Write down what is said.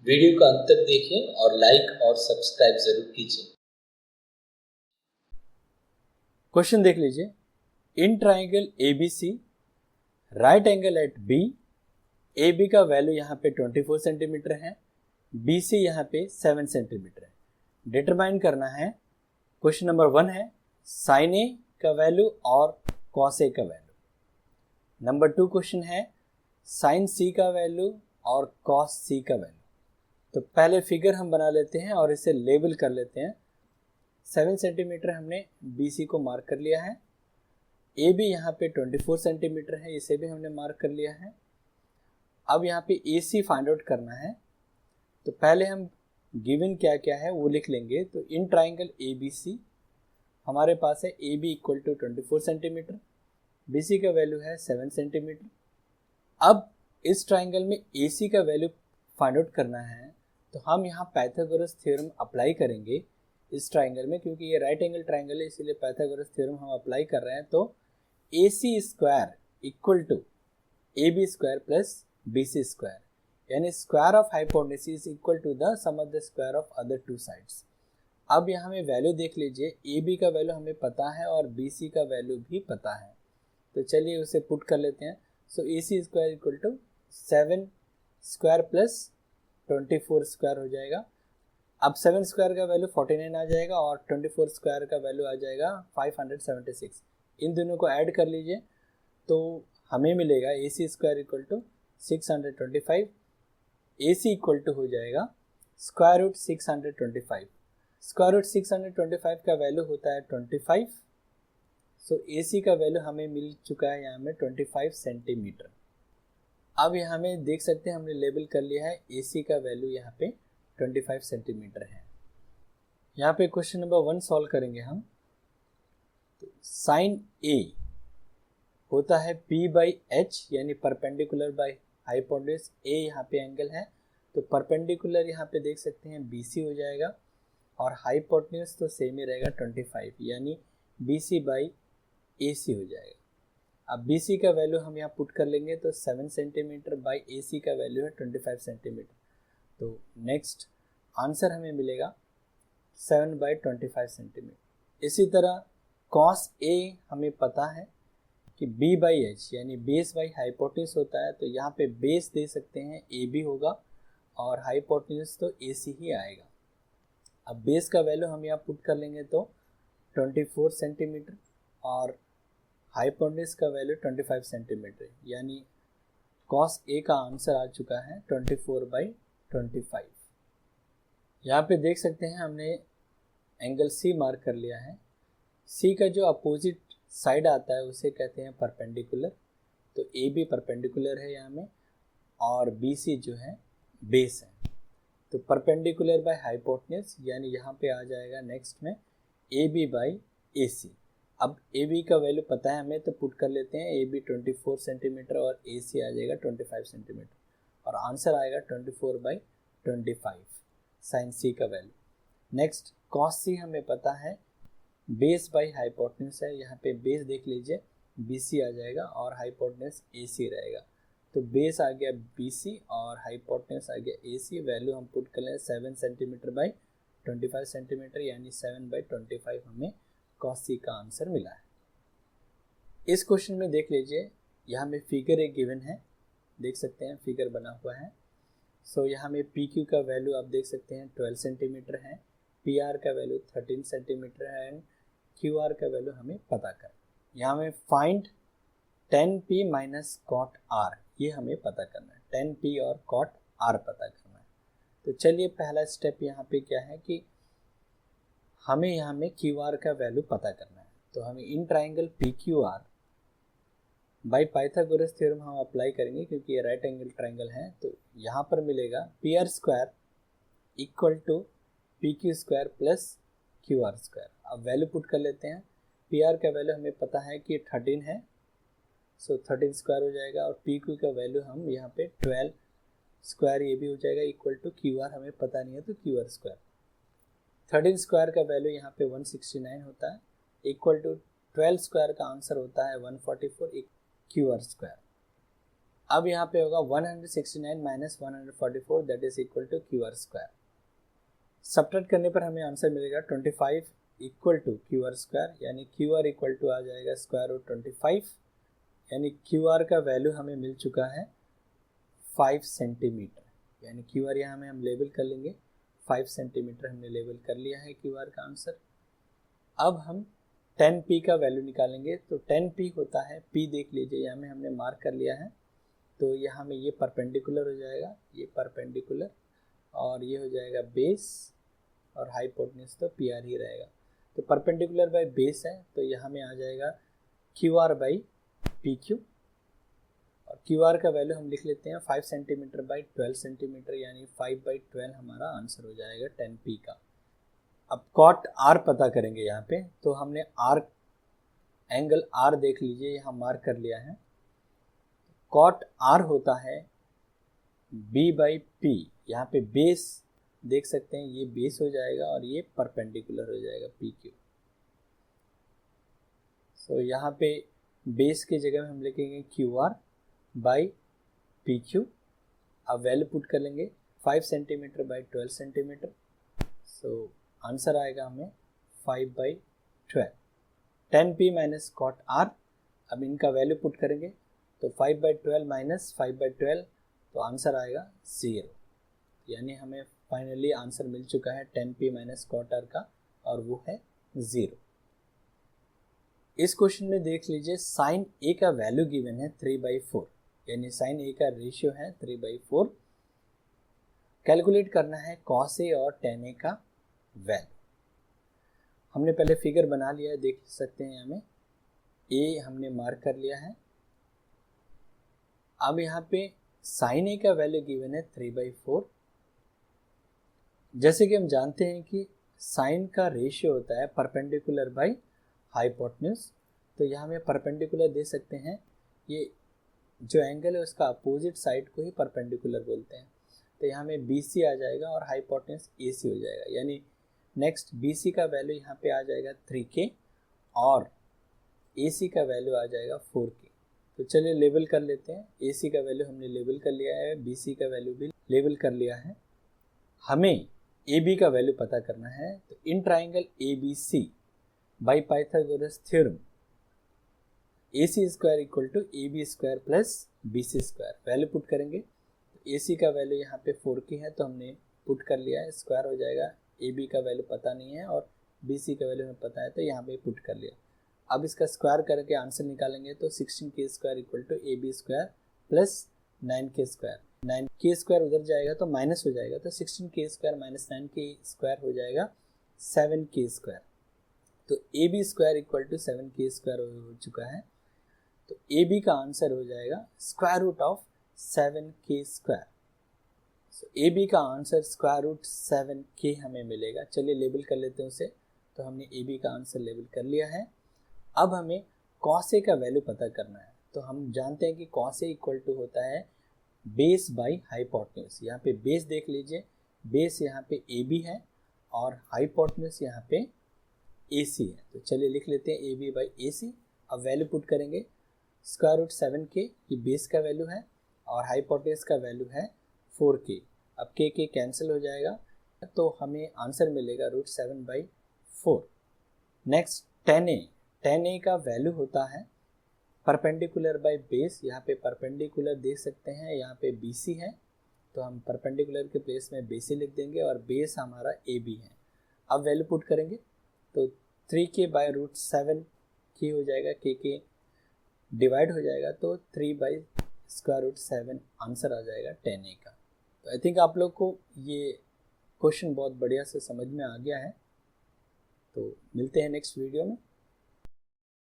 Video का अंत तक देखें और लाइक और सब्सक्राइब जरूर कीजिए। क्वेश्चन देख लीजिए। In triangle ABC right angle at B, AB का वैल्यू यहाँ पे 24 सेंटीमीटर है, BC यहाँ पे 7 सेंटीमीटर है। डिटरमाइन करना है। क्वेश्चन नंबर 1 है साइन A का वैल्यू और कॉस A का वैल्यू। नंबर 2 क्वेश्चन है साइन C का वैल्यू और कॉस C का वैल्यू। तो पहले फिगर हम बना लेते हैं और इसे लेबल कर लेते हैं। 7 सेंटीमीटर हमने BC को मार्क कर लिया है। AB यहाँ पे 24 सेंटीमीटर है, इसे भी हमने मार्क कर लिया है। अब यहाँ पे AC फाइंड आउट करना है, तो पहले हम गिवन क्या क्या है वो लिख लेंगे। तो इन ट्राइंगल ABC हमारे पास है AB equal to 24 centimetre, BC का वैल्यू है 7 सेंटीमीटर। अब इस ट्राइंगल में AC का वैल्यू फाइंड आउट करना है, तो हम यहाँ पाइथागोरस थ्योरम अप्लाई करेंगे इस ट्राइंगल में, क्योंकि ये राइट एंगल ट्राइंगल है इसीलिए पाइथागोरस थ्योरम हम अप्लाई कर रहे हैं। तो AC square equal to AB square plus BC square, यानी square of hypotenuse equal to the sum of the square of other two sides. अब यहाँ में वैल्यू देख लीजिए, AB का वैल्यू हमें पता है और BC का वैल्यू भी पता है, तो चलिए उसे पुट कर लेते हैं। So AC square equal to 7 square plus 24 square हो जाएगा। अब 7 स्क्वायर का वैल्यू 49 आ जाएगा और 24 स्क्वायर का वैल्यू आ जाएगा 576। इन दोनों को ऐड कर लीजिए तो हमें मिलेगा AC square equal to 625। AC equal to हो जाएगा स्क्वायर रूट 625। स्क्वायर रूट 625 का वैल्यू होता है 25। सो AC का वैल्यू हमें मिल चुका है यहाँ में 25 सेंटीमीटर। अब यहाँ में देख सकते हैं हमने लेबल कर लिया है AC का वैल्यू यहाँ पे 25 सेंटीमीटर है। यहाँ पे क्वेश्चन नंबर 1 सॉल्व करेंगे हम। तो साइन A होता है P/H, यानी परपेंडिकुलर बाय हाइपोटेन्यूज। A यहाँ पे एंगल है, तो परपेंडिकुलर यहाँ पे देख सकते हैं BC हो जाएगा और हाइपोटेन्यूज तो सेम ही रहेगा 25, यानी BC/AC हो जाएगा। अब BC का वैल्यू हम यहाँ पुट कर लेंगे, तो 7 सेंटीमीटर बाई AC का वैल्यू है 25 सेंटीमीटर। तो नेक्स्ट आंसर हमें मिलेगा 7/25 सेंटीमीटर। इसी तरह कॉस A हमें पता है कि B/H यानी बेस बाई हाइपोटेन्यूज होता है, तो यहाँ पे बेस दे सकते हैं AB होगा और हाइपोटेन्यूज तो AC ही आएगा। अब बेस का वैल्यू हम यहाँ पुट कर लेंगे तो 24 सेंटीमीटर और हाइपोटेन्यूज का वैल्यू 25 सेंटीमीटर, यानी कॉस A का आंसर आ चुका है 24/25। यहाँ पे देख सकते हैं हमने एंगल C मार्क कर लिया है। C का जो अपोजिट साइड आता है उसे कहते हैं परपेंडिकुलर, तो AB परपेंडिकुलर है यहाँ में और BC जो है बेस है। तो परपेंडिकुलर बाय हाइपोटेन्यूज, यानी यहाँ पे आ जाएगा नेक्स्ट में AB/AC। अब AB का वैल्यू पता है हमें, तो पुट कर लेते हैं। AB 24 सेंटीमीटर और AC आ जाएगा 25 सेंटीमीटर और आंसर आएगा 24/25 साइन C का वैल्यू। नेक्स्ट कॉस C हमें पता है बेस बाई हाइपोटेन्यूज है, यहाँ पे बेस देख लीजिए BC आ जाएगा और हाइपोटेन्यूज AC रहेगा। तो बेस आ गया BC और हाइपोटेन्यूज आ गया AC। वैल्यू हम पुट कर लें 7 सेंटीमीटर बाई 25 सेंटीमीटर, यानी 7/25 हमें कॉस C का आंसर मिला है। इस क्वेश्चन में देख लीजिए, यहाँ में फिगर एक गिवन है, देख सकते हैं फिगर बना हुआ है। सो यहाँ में PQ का वैल्यू आप देख सकते हैं 12 सेंटीमीटर है, PR का वैल्यू 13 सेंटीमीटर है एंड QR का वैल्यू हमें पता कर। यहाँ में find 10P minus cot R, ये हमें पता करना है। 10P और कॉट R पता करना है। तो चलिए पहला स्टेप यहाँ पे क्या है कि हमें यहाँ में QR का वैल्यू पता करना है। तो हमें in triangle PQR by Pythagoras theorem हम अप्लाई करेंगे, क्योंकि ये राइट एंगल ट्राइंगल है। तो यहाँ पर मिलेगा PR square equal to PQ square plus QR square. अब वैल्यू पुट कर लेते हैं। PR का वैल्यू हमें पता है कि 13 है, सो 13 स्क्वायर हो जाएगा और PQ का वैल्यू हम यहाँ पे 12 स्क्वायर ये भी हो जाएगा इक्वल टू QR हमें पता नहीं है, तो QR स्क्वायर। 13 स्क्वायर का वैल्यू यहाँ पे 169 होता है इक्वल टू 12 स्क्वायर का आंसर होता है 144 QR स्क्वायर। अब यहाँ पे होगा 169 minus 144 that is equal to Q R square. Subtract करने पर हमें आंसर मिलेगा 25 equal to Q R square, यानी क्यू आर इक्वल टू आ जाएगा स्क्वायर रूट 25, यानी क्यू आर का वैल्यू हमें मिल चुका है 5 सेंटीमीटर, यानी क्यू आर यहाँ में हम लेबल कर लेंगे 5 सेंटीमीटर हमने लेबल कर लिया है क्यू आर का आंसर। अब हम 10p का वैल्यू निकालेंगे, तो 10p होता है, p देख लीजिए यहाँ में हमने मार्क कर लिया है, तो यहाँ में ये परपेंडिकुलर हो जाएगा, ये परपेंडिकुलर, और ये हो जाएगा बेस, और हाइपोटेन्यूज तो पी आर ही रहेगा। तो परपेंडिकुलर बाय बेस है, तो यहाँ में आ जाएगा Q R by P Q, और क्यू आर का वैल्यू हम लिख लेते हैं 5 सेंटीमीटर बाई 12 सेंटीमीटर, यानी 5/12 हमारा आंसर हो जाएगा 10p का। अब कॉट आर पता करेंगे यहाँ पे, तो हमने आर एंगल आर देख लीजिए यहाँ मार्क कर लिया है। कॉट आर होता है b/p, यहाँ पे बेस देख सकते हैं, ये बेस हो जाएगा और ये परपेंडिकुलर हो जाएगा PQ। सो यहाँ पे बेस की जगह में हम लिखेंगे QR बाई PQ। अब वैल्यू पुट कर लेंगे 5 centimetre by 12 centimetre, so answer आएगा हमें 5/12। 10p माइनस कॉट आर, अब इनका वैल्यू पुट करेंगे तो 5/12 माइनस 5/12, तो आंसर आएगा 0, यानी हमें फाइनली आंसर मिल चुका है 10p माइनस कॉट आर का, और वो है 0। इस क्वेश्चन में देख लीजिए साइन ए का वैल्यू गिवन है 3/4, यानी साइन ए का रेशियो है 3/4। कैलकुलेट करना है कॉस ए और टेन ए का वैल्यू। हमने पहले फिगर बना लिया है, देख सकते हैं यहाँ में ए हमने मार्क कर लिया है। अब यहाँ पे साइन ए का वैल्यू गिवन है 3/4। जैसे कि हम जानते हैं कि साइन का रेशियो होता है परपेंडिकुलर बाई हाइपोटेन्यूज, तो यहाँ में परपेंडिकुलर दे सकते हैं, ये जो एंगल है उसका अपोजिट साइड को ही परपेंडिकुलर बोलते हैं, तो यहाँ में BC आ जाएगा और हाइपोटेन्यूज AC हो जाएगा, यानी नेक्स्ट BC का वैल्यू यहाँ पे आ जाएगा 3K और AC का वैल्यू आ जाएगा 4K। तो चलिए लेबल कर लेते हैं, AC का वैल्यू हमने लेबल कर लिया है, BC का वैल्यू भी लेबल कर लिया है। हमें AB का वैल्यू पता करना है, तो in triangle ABC by Pythagoras theorem AC square equal to AB square plus BC square, value put करेंगे तो AC का वैल्यू यहाँ पे 4K है, तो हमने पुट कर लिया है, स्क्वायर हो जाएगा, AB का वैल्यू पता नहीं है और BC का वैल्यू हमें पता है, तो यहाँ पे पुट कर लिया। अब इसका स्क्वायर करके आंसर निकालेंगे, तो 16K square equal to AB square plus 9K square, 9K square उधर जाएगा तो माइनस हो जाएगा, तो 16K square minus 9K square हो जाएगा 7K स्क्वायर, तो AB square equal to 7K square हो चुका है, तो AB का आंसर हो जाएगा square root of 7K square. So AB का आंसर स्क्वायर रूट 7K हमें मिलेगा। चलिए लेबल कर लेते हैं उसे, तो हमने AB का आंसर लेबल कर लिया है। अब हमें cos A का वैल्यू पता करना है, तो हम जानते हैं कि cos A इक्वल टू होता है बेस बाई हाइपोटेन्यूज। यहाँ पे बेस देख लीजिए, बेस यहाँ पे AB है और हाइपोटेन्यूज यहाँ पे AC है, तो चलिए लिख लेते हैं AB बाई AC। अब वैल्यू पुट करेंगे, स्क्वायर रूट 7K ये बेस का वैल्यू है और हाइपोटेन्यूज का वैल्यू है 4K। अब K कैंसिल हो जाएगा, तो हमें आंसर मिलेगा रूट 7/4। नेक्स्ट 10A का वैल्यू होता है परपेंडिकुलर बाय बेस, यहाँ पे परपेंडिकुलर देख सकते हैं, यहाँ पे BC है, तो हम परपेंडिकुलर के प्लेस में BC लिख देंगे और बेस हमारा AB है। अब वैल्यू पुट करेंगे तो 3K बाय रूट 7K हो जाएगा, K डिवाइड हो जाएगा, तो 3/√7 आंसर आ जाएगा 10A का। तो आई थिंक आप लोग को ये क्वेश्चन बहुत बढ़िया से समझ में आ गया है। तो मिलते हैं नेक्स्ट वीडियो में।